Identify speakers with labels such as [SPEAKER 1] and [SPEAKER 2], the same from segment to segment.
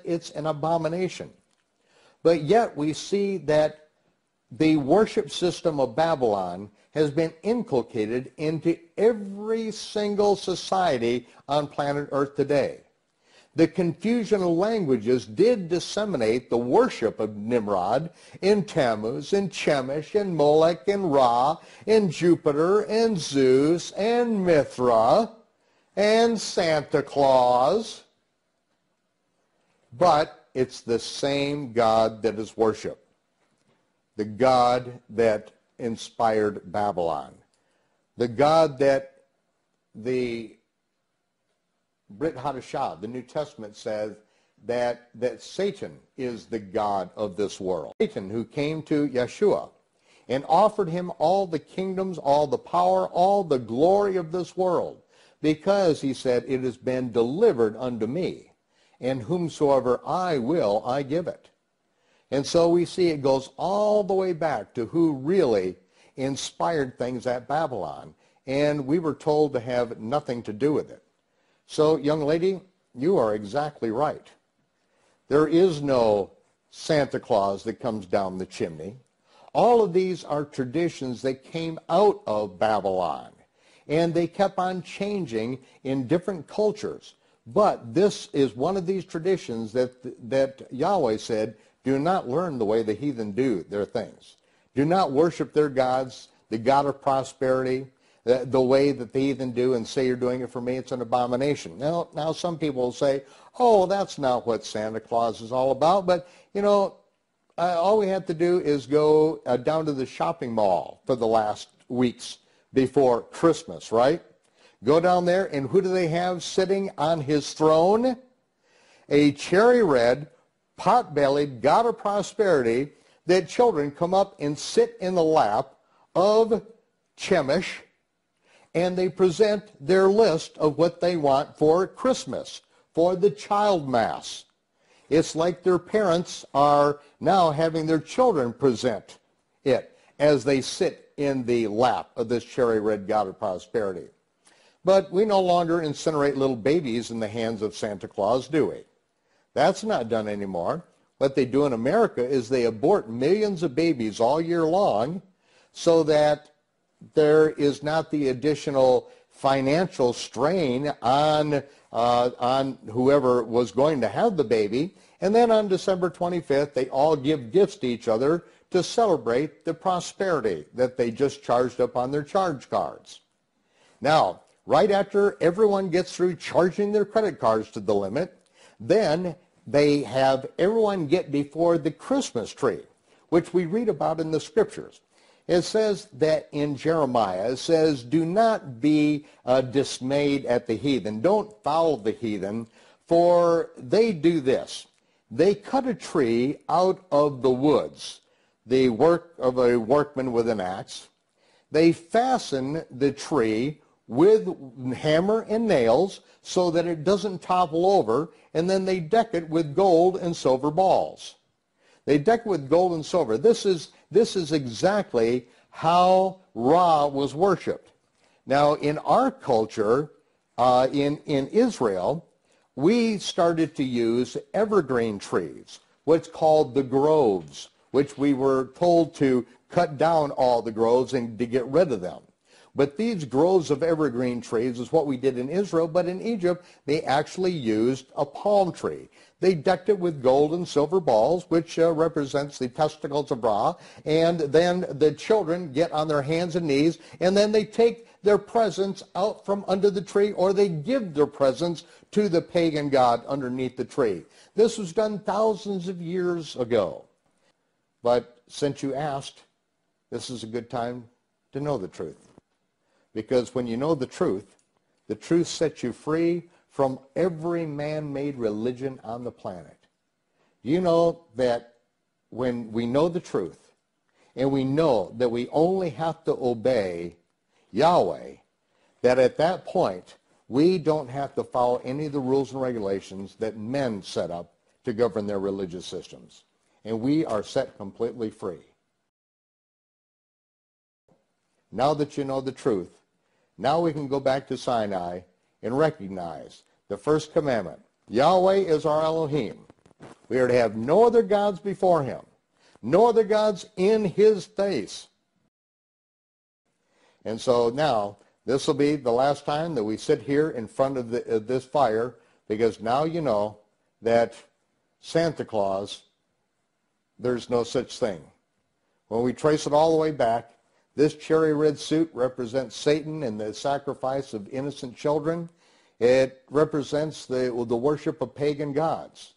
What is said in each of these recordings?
[SPEAKER 1] it's an abomination. But yet we see that the worship system of Babylon has been inculcated into every single society on planet Earth today. The confusion of languages did disseminate the worship of Nimrod in Tammuz, in Chemosh, in Molech, in Ra, in Jupiter, and Zeus, and Mithra, and Santa Claus. But it's the same God that is worshipped, the God that inspired Babylon, the God that the Brit Hadashah, the New Testament, says that Satan is the god of this world. Satan, who came to Yeshua and offered him all the kingdoms, all the power, all the glory of this world, because he said, it has been delivered unto me, and whomsoever I will, I give it. And so we see it goes all the way back to who really inspired things at Babylon, and we were told to have nothing to do with it. So, young lady, you are exactly right. There is no Santa Claus that comes down the chimney. All of these are traditions that came out of Babylon, and they kept on changing in different cultures. But this is one of these traditions that Yahweh said, do not learn the way the heathen do their things. Do not worship their gods, the God of prosperity, the way that the heathen do, and say you're doing it for me. It's an abomination. Now some people will say, oh, that's not what Santa Claus is all about. But, you know, all we have to do is go down to the shopping mall for the last weeks before Christmas, right? Go down there, and who do they have sitting on his throne? A cherry red, pot-bellied God of prosperity that children come up and sit in the lap of Chemosh, and they present their list of what they want for Christmas, for the child mass. It's like their parents are now having their children present it as they sit in the lap of this cherry red God of prosperity. But we no longer incinerate little babies in the hands of Santa Claus, do we? That's not done anymore. What they do in America is they abort millions of babies all year long so that there is not the additional financial strain on whoever was going to have the baby. And then on December 25th, they all give gifts to each other to celebrate the prosperity that they just charged up on their charge cards. Now, right after everyone gets through charging their credit cards to the limit, then they have everyone get before the Christmas tree, which we read about in the scriptures. It says that in Jeremiah, it says, do not be dismayed at the heathen. Don't follow the heathen, for they do this. They cut a tree out of the woods, the work of a workman with an axe. They fasten the tree with hammer and nails so that it doesn't topple over, and then they deck it with gold and silver balls. They deck it with gold and silver. This is exactly how Ra was worshipped. Now, in our culture, in Israel, we started to use evergreen trees, what's called the groves, which we were told to cut down all the groves and to get rid of them. But these groves of evergreen trees is what we did in Israel, but in Egypt, they actually used a palm tree. They decked it with gold and silver balls, which represents the testicles of Ra, and then the children get on their hands and knees, and then they take their presents out from under the tree, or they give their presents to the pagan god underneath the tree. This was done thousands of years ago. But since you asked, this is a good time to know the truth. Because when you know the truth sets you free from every man-made religion on the planet. You know that when we know the truth, and we know that we only have to obey Yahweh, that at that point, we don't have to follow any of the rules and regulations that men set up to govern their religious systems. And we are set completely free. Now that you know the truth, now we can go back to Sinai and recognize the first commandment. Yahweh is our Elohim. We are to have no other gods before him, no other gods in his face. And so now, this will be the last time that we sit here in front of this fire, because now you know that Santa Claus, there's no such thing. When we trace it all the way back, this cherry red suit represents Satan and the sacrifice of innocent children. It represents the worship of pagan gods.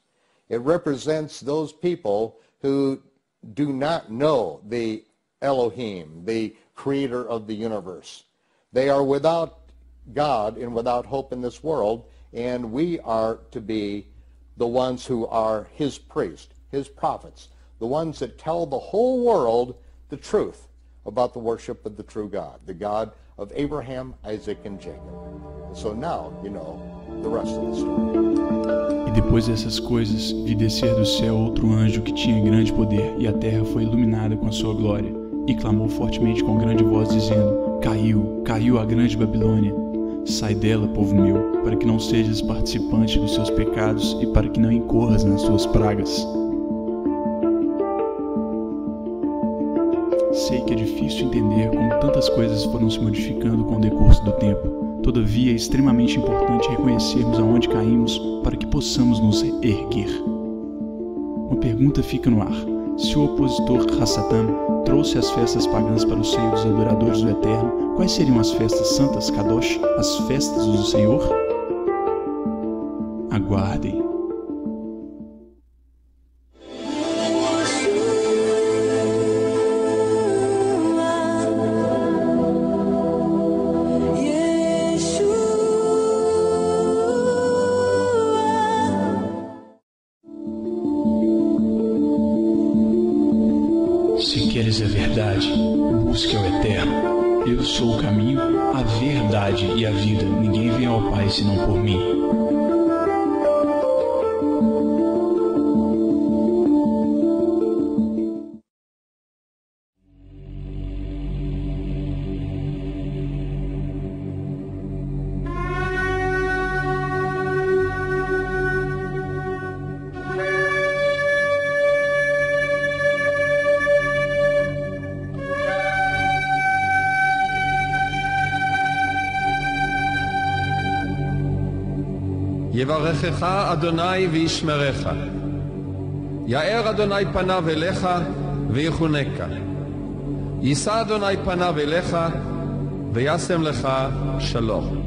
[SPEAKER 1] It represents those people who do not know the Elohim, the creator of the universe. They are without God and without hope in this world, and we are to be the ones who are his priests, his prophets, the ones that tell the whole world the truth about the worship of the true God, the God of Abraham, Isaac, and Jacob. So now you know the rest of the story.
[SPEAKER 2] E depois dessas coisas, vi descer do céu outro anjo que tinha grande poder, e a terra foi iluminada com a sua glória. E clamou fortemente com grande voz, dizendo: Caiu, caiu a grande Babilônia. Sai dela, povo meu, para que não sejas participante dos seus pecados e para que não incorras nas suas pragas. Sei que é difícil entender como tantas coisas foram se modificando com o decurso do tempo. Todavia, é extremamente importante reconhecermos aonde caímos para que possamos nos erguer. Uma pergunta fica no ar. Se o opositor Hassatam trouxe as festas pagãs para o seio dos adoradores do Eterno, quais seriam as festas santas, Kadosh, as festas do Senhor? Aguardem. Se queres a verdade, busque ao Eterno. Eu sou o caminho, a verdade e a vida. Ninguém vem ao Pai senão por mim.
[SPEAKER 3] יברכך אדוני וישמרך. יאר אדוני פניו אליך ויחונקה. יישא אדוני פניו אליך וישם לך שלום.